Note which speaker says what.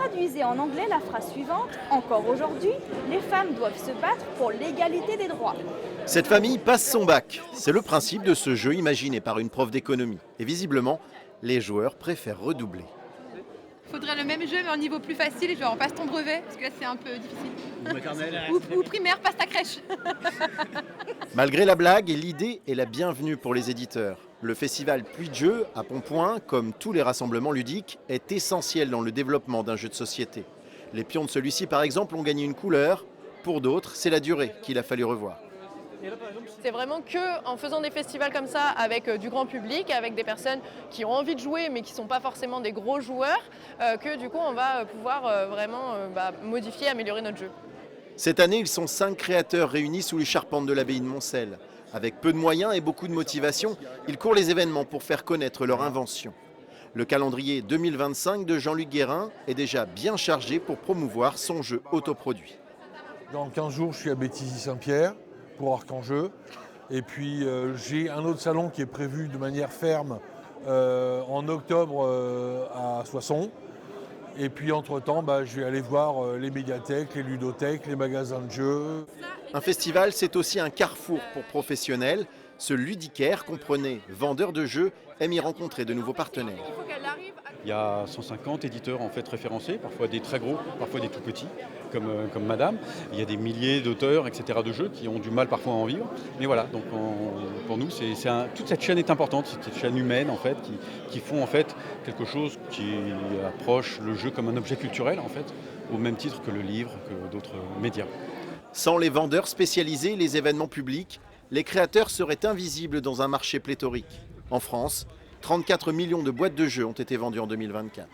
Speaker 1: traduisait en anglais la phrase suivante: encore aujourd'hui, les femmes doivent se battre pour l'égalité des droits.
Speaker 2: Cette famille passe son bac. C'est le principe de ce jeu imaginé par une prof d'économie. Et visiblement, les joueurs préfèrent redoubler.
Speaker 3: Faudrait le même jeu mais en niveau plus facile, genre passe ton brevet, parce que là c'est un peu difficile. Ou primaire, passe ta crèche.
Speaker 2: Malgré la blague, l'idée est la bienvenue pour les éditeurs. Le festival Puits de Jeu à Pontpoint, comme tous les rassemblements ludiques, est essentiel dans le développement d'un jeu de société. Les pions de celui-ci, par exemple, ont gagné une couleur. Pour d'autres, c'est la durée qu'il a fallu revoir.
Speaker 4: C'est vraiment qu'en faisant des festivals comme ça avec du grand public, avec des personnes qui ont envie de jouer mais qui ne sont pas forcément des gros joueurs, que du coup on va pouvoir vraiment modifier, améliorer notre jeu.
Speaker 2: Cette année, ils sont 5 créateurs réunis sous les charpentes de l'abbaye de Moncel. Avec peu de moyens et beaucoup de motivation, ils courent les événements pour faire connaître leur invention. Le calendrier 2025 de Jean-Luc Guérin est déjà bien chargé pour promouvoir son jeu autoproduit.
Speaker 5: Dans 15 jours, je suis à Béthisy-Saint-Pierre pour Arcanjeu. Et puis j'ai un autre salon qui est prévu de manière ferme en octobre à Soissons. Et puis entre-temps, je vais aller voir les médiathèques, les ludothèques, les magasins de jeux.
Speaker 2: Un festival, c'est aussi un carrefour pour professionnels. Ce ludicaire comprenait vendeurs de jeux, aime y rencontrer de nouveaux partenaires.
Speaker 6: Il y a 150 éditeurs en fait référencés, parfois des très gros, parfois des tout petits, comme Madame. Il y a des milliers d'auteurs, etc. de jeux qui ont du mal parfois à en vivre. Mais voilà, donc pour nous, toute cette chaîne est importante, cette chaîne humaine en fait, qui font en fait quelque chose qui approche le jeu comme un objet culturel en fait, au même titre que le livre, que d'autres médias.
Speaker 2: Sans les vendeurs spécialisés, les événements publics, les créateurs seraient invisibles dans un marché pléthorique. En France, 34 millions de boîtes de jeux ont été vendues en 2024.